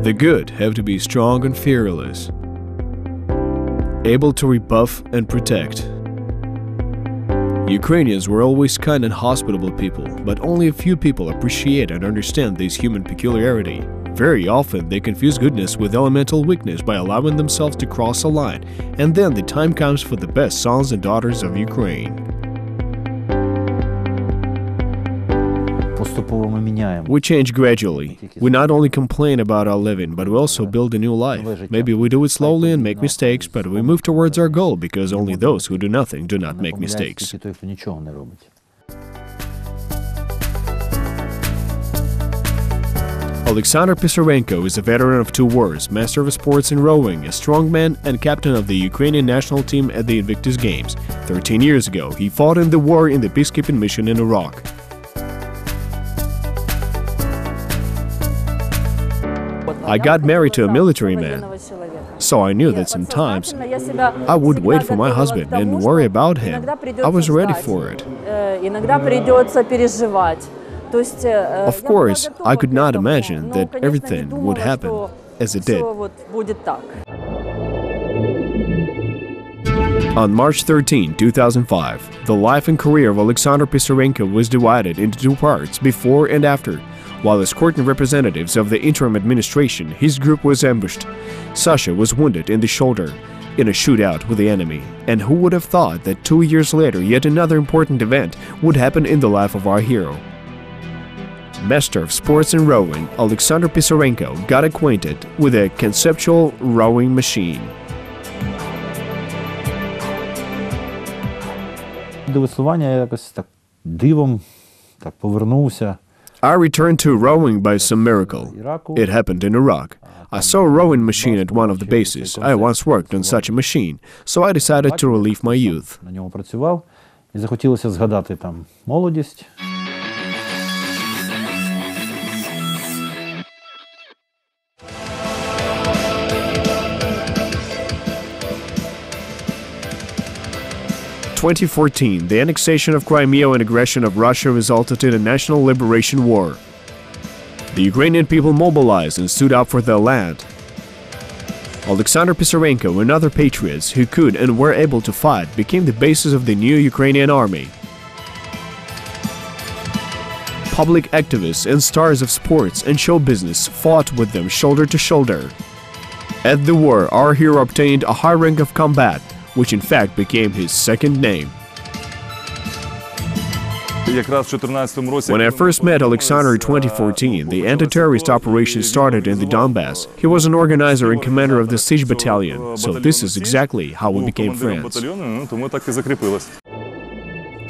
The good have to be strong and fearless, able to rebuff and protect. Ukrainians were always kind and hospitable people, but only a few people appreciate and understand this human peculiarity. Very often they confuse goodness with elemental weakness by allowing themselves to cross a line, and then the time comes for the best sons and daughters of Ukraine. We change gradually. We not only complain about our living, but we also build a new life. Maybe we do it slowly and make mistakes, but we move towards our goal, because only those who do nothing do not make mistakes. Oleksandr Pysarenko is a veteran of 2 wars, master of sports in rowing, a strongman and captain of the Ukrainian national team at the Invictus Games. 13 years ago, he fought in the war in the peacekeeping mission in Iraq. I got married to a military man, so I knew that sometimes I would wait for my husband and worry about him. I was ready for it. Of course, I could not imagine that everything would happen as it did. On March 13, 2005, the life and career of Oleksandr Pysarenko was divided into 2 parts, before and after. While escorting representatives of the interim administration, his group was ambushed. Sasha was wounded in the shoulder in a shootout with the enemy. And who would have thought that 2 years later yet another important event would happen in the life of our hero? Master of sports in rowing, Oleksandr Pysarenko got acquainted with a conceptual rowing machine. I returned to rowing by some miracle. It happened in Iraq. I saw a rowing machine at one of the bases. I once worked on such a machine, so I decided to relive my youth. 2014, the annexation of Crimea and aggression of Russia resulted in a national liberation war. The Ukrainian people mobilized and stood up for their land. Oleksandr Pysarenko and other patriots who could and were able to fight became the basis of the new Ukrainian army. Public activists and stars of sports and show business fought with them shoulder to shoulder. At the war, our hero obtained a high rank of combat, which in fact became his second name. When I first met Oleksandr in 2014, the anti-terrorist operation started in the Donbas. He was an organizer and commander of the siege battalion, so this is exactly how we became friends.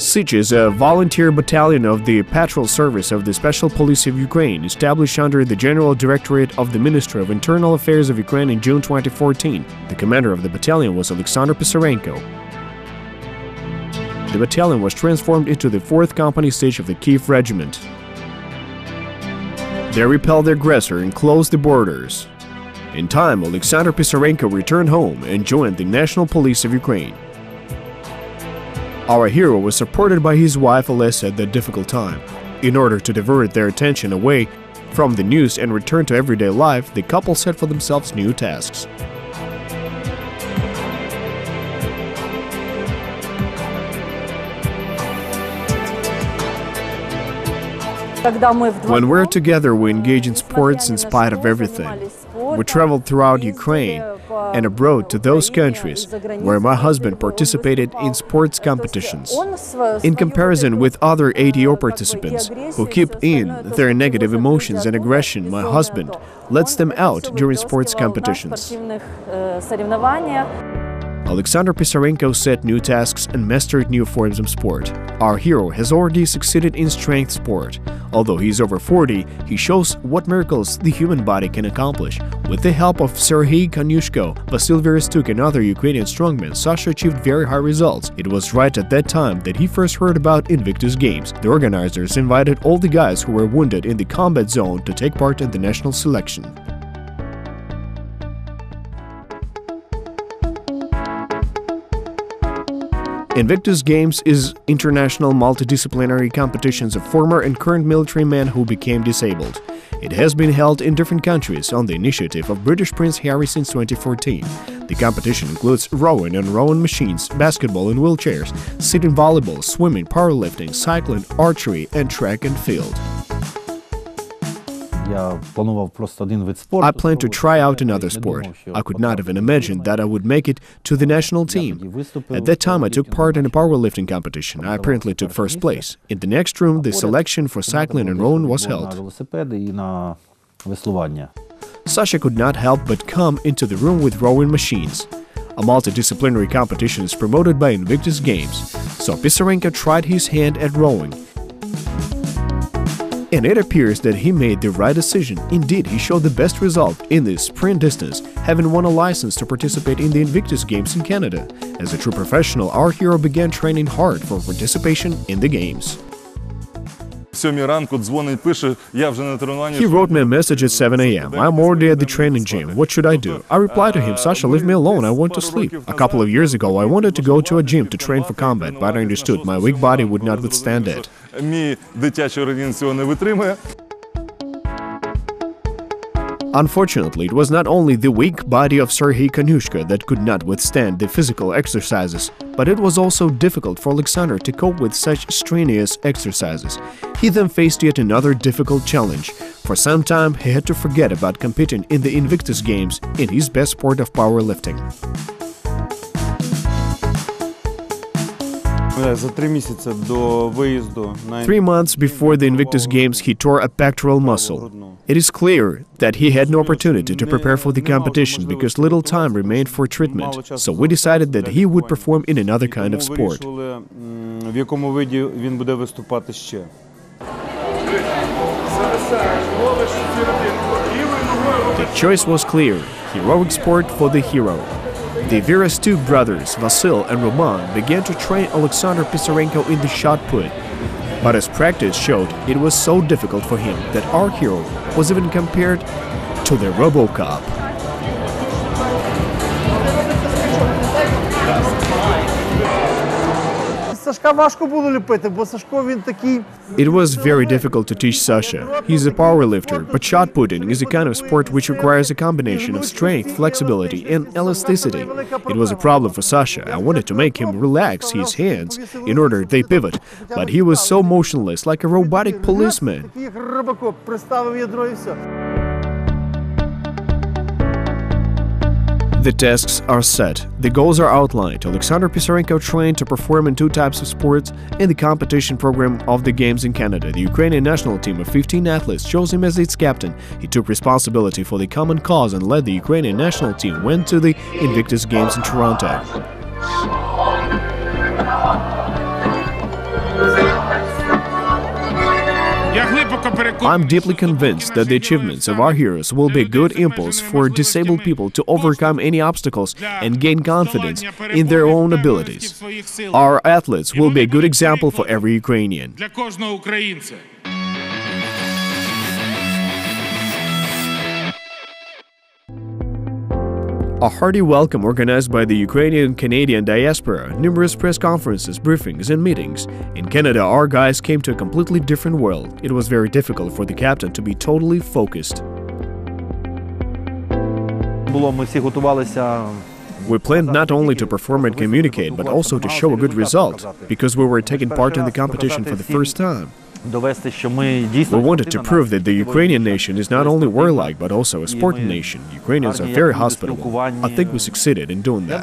Siege is a volunteer battalion of the Patrol Service of the Special Police of Ukraine, established under the General Directorate of the Ministry of Internal Affairs of Ukraine in June 2014. The commander of the battalion was Oleksandr Pysarenko. The battalion was transformed into the 4th Company stage of the Kiev Regiment. They repelled the aggressor and closed the borders. In time, Oleksandr Pysarenko returned home and joined the National Police of Ukraine. Our hero was supported by his wife Alessa at that difficult time. In order to divert their attention away from the news and return to everyday life, the couple set for themselves new tasks. When we're together, we engage in sports in spite of everything. We traveled throughout Ukraine and abroad to those countries where my husband participated in sports competitions. In comparison with other ATO participants who keep in their negative emotions and aggression, my husband lets them out during sports competitions. Oleksandr Pysarenko set new tasks and mastered new forms of sport. Our hero has already succeeded in strength sport. Although he is over 40, he shows what miracles the human body can accomplish. With the help of Serhiy Konyushko, Vasil Verestuk and other Ukrainian strongmen, Sasha achieved very high results. It was right at that time that he first heard about Invictus Games. The organizers invited all the guys who were wounded in the combat zone to take part in the national selection. Invictus Games is international multidisciplinary competitions of former and current military men who became disabled. It has been held in different countries on the initiative of British Prince Harry since 2014. The competition includes rowing and rowing machines, basketball in wheelchairs, sitting volleyball, swimming, powerlifting, cycling, archery, and track and field. I planned to try out another sport. I could not even imagine that I would make it to the national team. At that time, I took part in a powerlifting competition. I apparently took first place. In the next room, the selection for cycling and rowing was held. Sasha could not help but come into the room with rowing machines. A multidisciplinary competition is promoted by Invictus Games, so Pysarenko tried his hand at rowing. And it appears that he made the right decision. Indeed, he showed the best result in the sprint distance, having won a license to participate in the Invictus Games in Canada. As a true professional, our hero began training hard for participation in the Games. He wrote me a message at 7 a.m. I'm already at the training gym. What should I do? I replied to him, Sasha, leave me alone. I want to sleep. A couple of years ago, I wanted to go to a gym to train for combat, but I understood my weak body would not withstand it. Unfortunately, it was not only the weak body of Serhiy Konyushka that could not withstand the physical exercises, but it was also difficult for Oleksandr to cope with such strenuous exercises. He then faced yet another difficult challenge. For some time, he had to forget about competing in the Invictus Games in his best sport of powerlifting. 3 months before the Invictus Games, he tore a pectoral muscle. It is clear that he had no opportunity to prepare for the competition because little time remained for treatment, so we decided that he would perform in another kind of sport. The choice was clear: heroic sport for the hero. The Verastuk brothers, Vasil and Roman, began to train Oleksandr Pysarenko in the shot put. But as practice showed, it was so difficult for him that our hero was even compared to the Robocop. It was very difficult to teach Sasha. He's a powerlifter, but shot putting is a kind of sport which requires a combination of strength, flexibility, and elasticity. It was a problem for Sasha. I wanted to make him relax his hands in order they pivot, but he was so motionless, like a robotic policeman. The tasks are set, the goals are outlined. Oleksandr Pysarenko trained to perform in 2 types of sports in the competition program of the Games in Canada. The Ukrainian national team of 15 athletes chose him as its captain. He took responsibility for the common cause and led the Ukrainian national team went to the Invictus Games in Toronto. I'm deeply convinced that the achievements of our heroes will be a good impulse for disabled people to overcome any obstacles and gain confidence in their own abilities. Our athletes will be a good example for every Ukrainian. A hearty welcome organized by the Ukrainian and Canadian diaspora, numerous press conferences, briefings and meetings. In Canada, our guys came to a completely different world. It was very difficult for the captain to be totally focused. We planned not only to perform and communicate, but also to show a good result, because we were taking part in the competition for the first time. We wanted to prove that the Ukrainian nation is not only warlike, but also a sporting nation. Ukrainians are very hospitable. I think we succeeded in doing that.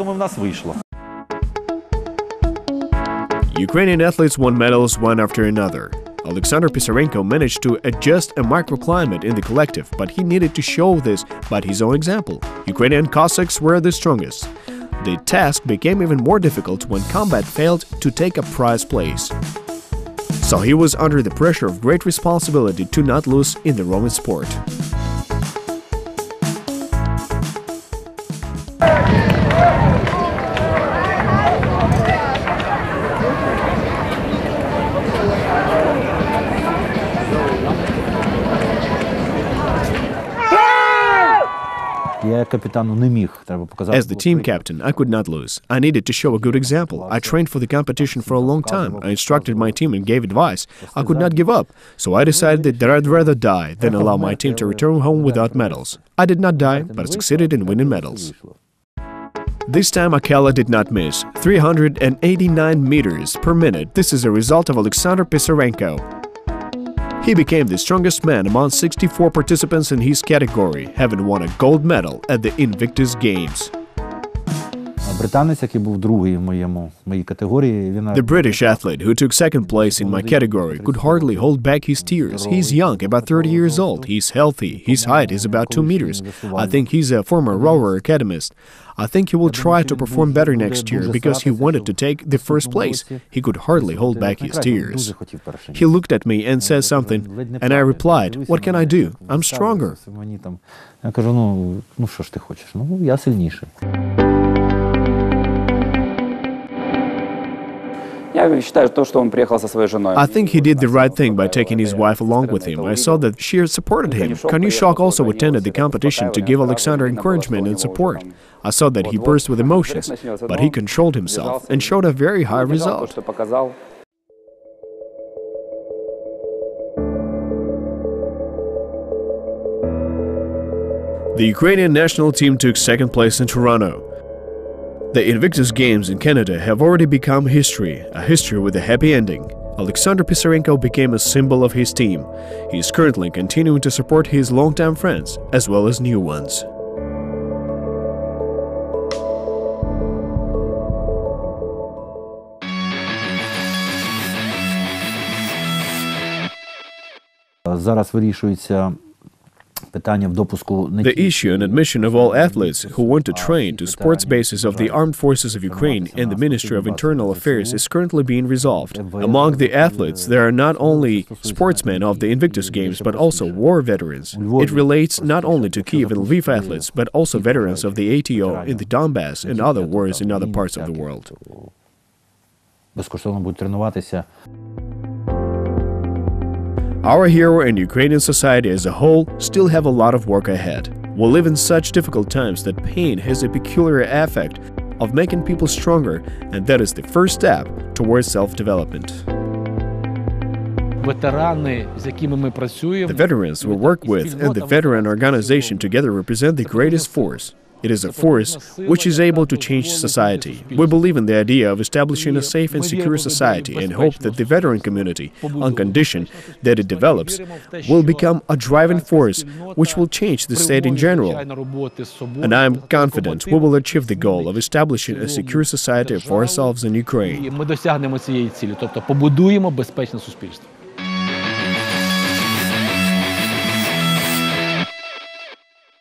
Ukrainian athletes won medals one after another. Oleksandr Pysarenko managed to adjust a microclimate in the collective, but he needed to show this by his own example. Ukrainian Cossacks were the strongest. The task became even more difficult when combat failed to take a prize place. So he was under the pressure of great responsibility to not lose in the Roman sport. As the team captain, I could not lose. I needed to show a good example. I trained for the competition for a long time. I instructed my team and gave advice. I could not give up. So I decided that I'd rather die than allow my team to return home without medals. I did not die, but I succeeded in winning medals. This time Akela did not miss. 389 meters per minute. This is a result of Oleksandr Pysarenko. He became the strongest man among 64 participants in his category, having won a gold medal at the Invictus Games. The British athlete who took second place in my category could hardly hold back his tears. He's young, about 30 years old. He's healthy. His height is about 2 meters. I think he's a former rower academist. I think he will try to perform better next year because he wanted to take the first place. He could hardly hold back his tears. He looked at me and said something, and I replied, "What can I do? I'm stronger." I think he did the right thing by taking his wife along with him. I saw that she supported him. Kanyushak also attended the competition to give Oleksandr encouragement and support. I saw that he burst with emotions, but he controlled himself and showed a very high result. The Ukrainian national team took second place in Toronto. The Invictus Games in Canada have already become history, a history with a happy ending. Oleksandr Pysarenko became a symbol of his team. He is currently continuing to support his longtime friends, as well as new ones. The issue and admission of all athletes who want to train to sports bases of the Armed Forces of Ukraine and the Ministry of Internal Affairs is currently being resolved. Among the athletes, there are not only sportsmen of the Invictus Games, but also war veterans. It relates not only to Kiev and Lviv athletes, but also veterans of the ATO in the Donbas and other wars in other parts of the world. Our hero and Ukrainian society as a whole still have a lot of work ahead. We live in such difficult times that pain has a peculiar effect of making people stronger, and that is the first step towards self-development. The veterans we work with and the veteran organization together represent the greatest force. It is a force which is able to change society. We believe in the idea of establishing a safe and secure society and hope that the veteran community, on condition that it develops, will become a driving force which will change the state in general. And I am confident we will achieve the goal of establishing a secure society for ourselves in Ukraine.